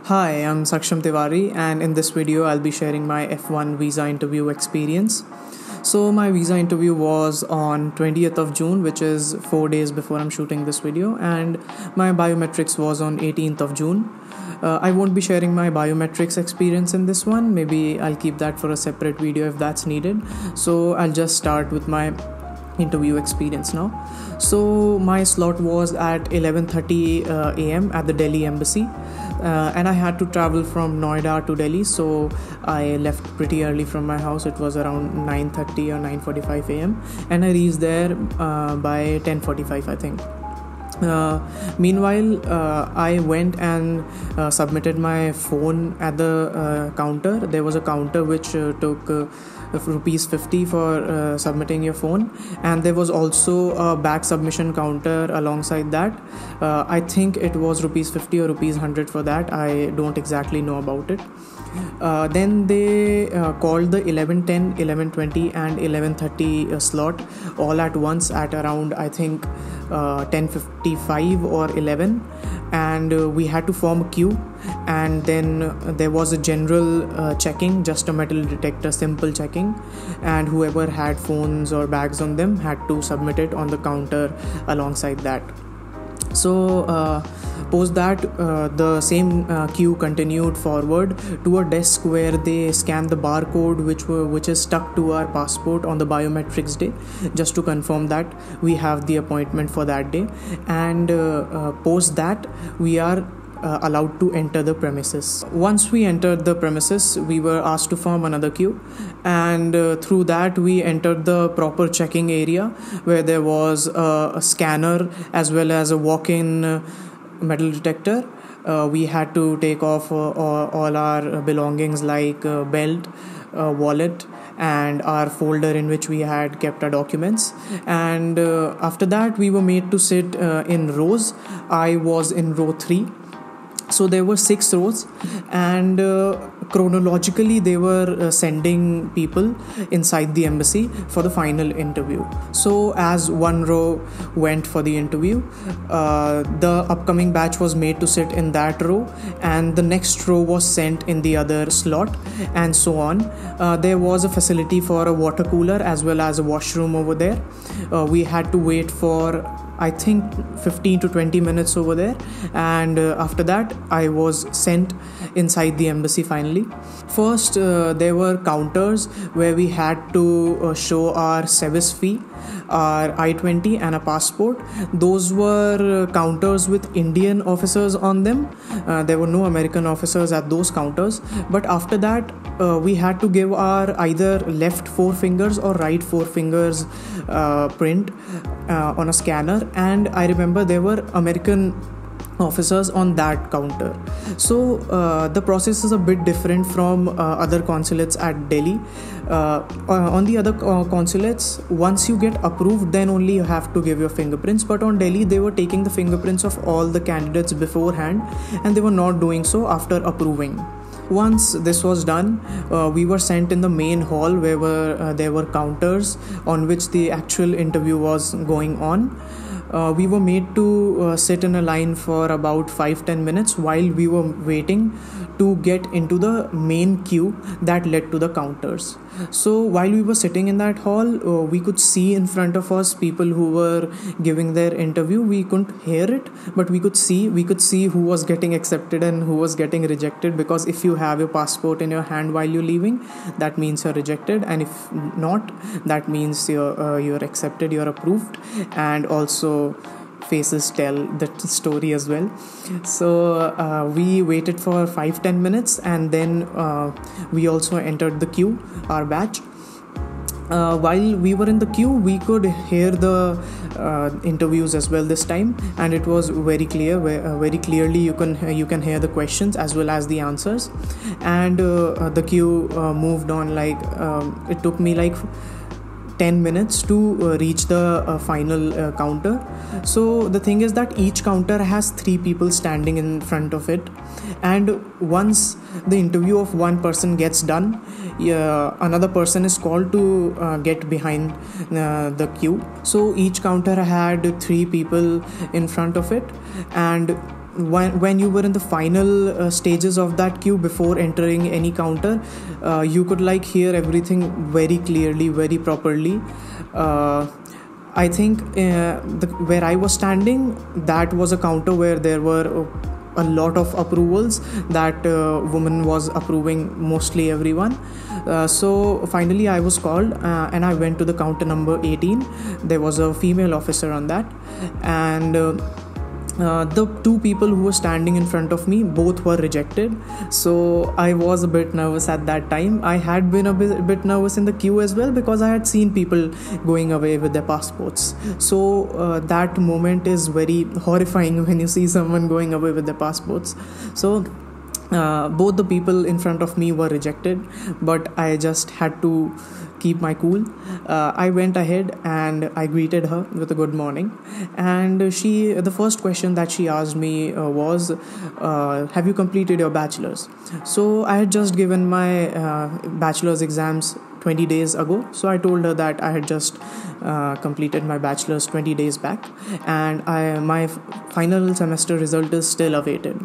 Hi, I'm Saksham Tiwari, and in this video, I'll be sharing my F-1 visa interview experience. So, my visa interview was on 20th of June, which is 4 days before I'm shooting this video, and my biometrics was on 18th of June. I won't be sharing my biometrics experience in this one. Maybe I'll keep that for a separate video if that's needed. So, I'll just start with my interview experience now. So my slot was at 11:30 a.m. at the Delhi embassy, and I had to travel from Noida to Delhi, so I left pretty early from my house. It was around 9:30 or 9:45 a.m. and I reached there by 10:45, I think. Meanwhile, I went and submitted my phone at the counter. There was a counter which took rupees 50 for submitting your phone, and there was also a bag submission counter alongside that. I think it was rupees 50 or rupees 100 for that. I don't exactly know about it. Then they called the 11:10, 11:20 and 11:30 slot all at once at around, I think, 10:55 or 11, and we had to form a queue. And then there was a general checking, just a metal detector, simple checking, and whoever had phones or bags on them had to submit it on the counter alongside that. So post that, the same queue continued forward to a desk where they scanned the barcode which is stuck to our passport on the biometrics day, just to confirm that we have the appointment for that day. And post that, we are allowed to enter the premises. Once we entered the premises, we were asked to form another queue, and through that we entered the proper checking area where there was a scanner as well as a walk-in metal detector. We had to take off all our belongings like belt, wallet, and our folder in which we had kept our documents. And after that, we were made to sit in rows. I was in row 3. So there were 6 rows, and chronologically they were sending people inside the embassy for the final interview. So as one row went for the interview, the upcoming batch was made to sit in that row, and the next row was sent in the other slot, and so on. There was a facility for a water cooler as well as a washroom over there. We had to wait for, I think, 15 to 20 minutes over there, and after that I was sent inside the embassy finally. First, there were counters where we had to show our service fee, our I-20 and a passport. Those were counters with Indian officers on them. There were no American officers at those counters. But after that, we had to give our either left 4 fingers or right 4 fingers print on a scanner, and I remember there were American officers on that counter. So the process is a bit different from other consulates at Delhi. On the other consulates, once you get approved, then only you have to give your fingerprints. But on Delhi, they were taking the fingerprints of all the candidates beforehand, and they were not doing so after approving. Once this was done, we were sent in the main hall where there were counters on which the actual interview was going on. We were made to sit in a line for about 5-10 minutes while we were waiting to get into the main queue that led to the counters. So while we were sitting in that hall, we could see in front of us people who were giving their interview. We couldn't hear it, but we could see who was getting accepted and who was getting rejected, because if you have your passport in your hand while you're leaving, that means you're rejected, and if not, that means you're accepted, you're approved. And also faces tell the story as well. So we waited for 5-10 minutes, and then we also entered the queue, our batch. While we were in the queue, we could hear the interviews as well this time, and it was very clear. Very clearly you can hear the questions as well as the answers. And the queue moved on. Like it took me like 10 minutes to reach the final counter. So the thing is that each counter has 3 people standing in front of it, and once the interview of one person gets done, another person is called to get behind the queue. So each counter had 3 people in front of it, and when you were in the final stages of that queue before entering any counter, you could like hear everything very clearly, very properly. I think where I was standing, that was a counter where there were a lot of approvals. That woman was approving mostly everyone. So finally I was called, and I went to the counter number 18. There was a female officer on that, and the two people who were standing in front of me, both were rejected. So I was a bit nervous at that time. I had been a bit nervous in the queue as well, because I had seen people going away with their passports. So that moment is very horrifying when you see someone going away with their passports. So both the people in front of me were rejected, but I just had to keep my cool. I went ahead and I greeted her with a good morning, and the first question that she asked me was, have you completed your bachelor's? So I had just given my bachelor's exams 20 days ago. So I told her that I had just completed my bachelor's 20 days back, and my final semester result is still awaited.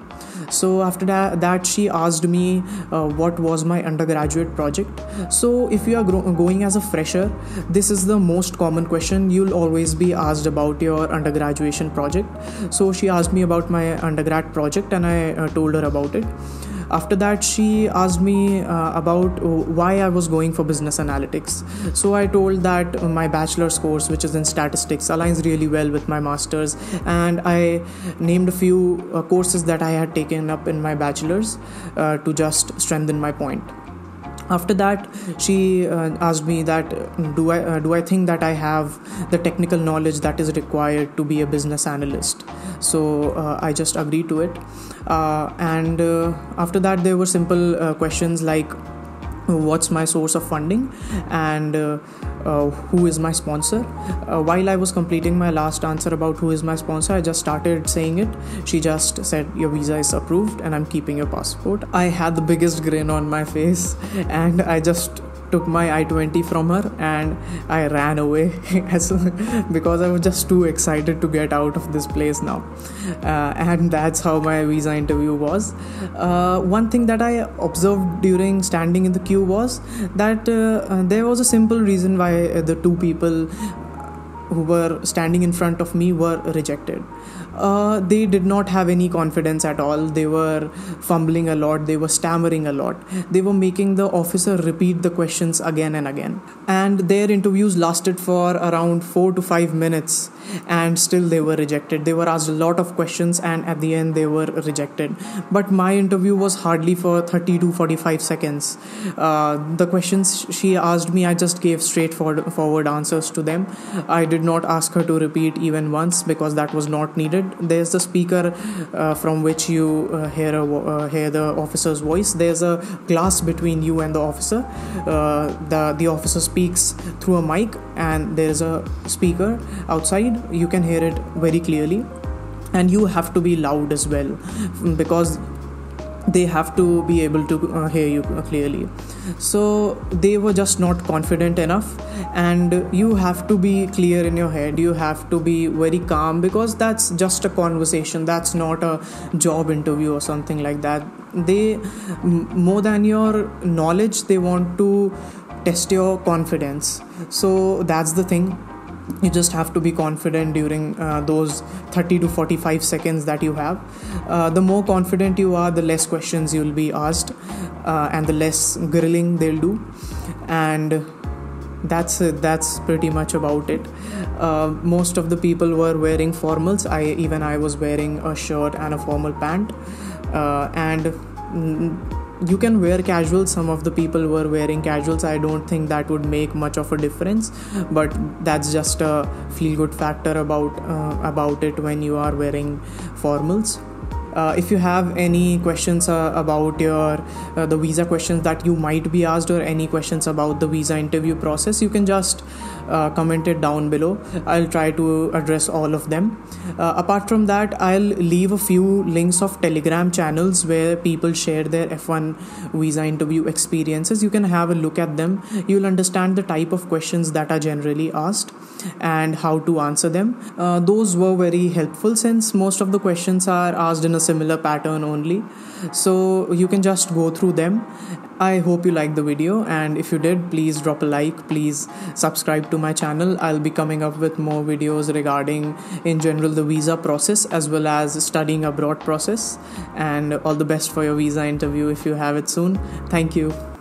So after that she asked me what was my undergraduate project. So if you are going as a fresher, this is the most common question. You'll always be asked about your undergraduation project. So she asked me about my undergrad project, and I told her about it. After that, she asked me about why I was going for business analytics. So I told that my bachelor's course, which is in statistics, aligns really well with my master's, and I named a few courses that I had taken up in my bachelor's to just strengthen my point. After that, she asked me that do I think that I have the technical knowledge that is required to be a business analyst. So I just agreed to it. And after that, there were simple questions like, what's my source of funding, and who is my sponsor. While I was completing my last answer about who is my sponsor, I just started saying it. She just said, your visa is approved and I'm keeping your passport. I had the biggest grin on my face, and I just took my I-20 from her and I ran away because I was just too excited to get out of this place now. And that's how my visa interview was. One thing that I observed during standing in the queue was that there was a simple reason why the two people who were standing in front of me were rejected. They did not have any confidence at all. They were fumbling a lot. They were stammering a lot. They were making the officer repeat the questions again and again. And their interviews lasted for around 4 to 5 minutes, and still they were rejected. They were asked a lot of questions, and at the end they were rejected. But my interview was hardly for 30 to 45 seconds. The questions she asked me, I just gave straightforward answers to them. I did not ask her to repeat even once, because that was not needed. There's the speaker from which you hear the officer's voice. There's a glass between you and the officer. The officer speaks through a mic, and there's a speaker outside. You can hear it very clearly, and you have to be loud as well, because they have to be able to hear you clearly. So they were just not confident enough, and you have to be clear in your head. You have to be very calm, because that's just a conversation. That's not a job interview or something like that. They, more than your knowledge, they want to test your confidence. So that's the thing. You just have to be confident during those 30 to 45 seconds that you have. The more confident you are, the less questions you'll be asked, and the less grilling they'll do. And that's pretty much about it. Most of the people were wearing formals. I was wearing a shirt and a formal pant, and you can wear casuals. Some of the people were wearing casuals. I don't think that would make much of a difference, but that's just a feel-good factor about it when you are wearing formals. If you have any questions about the visa questions that you might be asked, or any questions about the visa interview process, you can just comment it down below. I'll try to address all of them. Apart from that, I'll leave a few links of Telegram channels where people share their F-1 visa interview experiences. You can have a look at them. You'll understand the type of questions that are generally asked and how to answer them. Those were very helpful, since most of the questions are asked in a similar pattern only. So you can just go through them. I hope you liked the video, and if you did, please drop a like, please subscribe to my channel. I'll be coming up with more videos regarding in general the visa process as well as studying abroad process. And all the best for your visa interview if you have it soon. Thank you.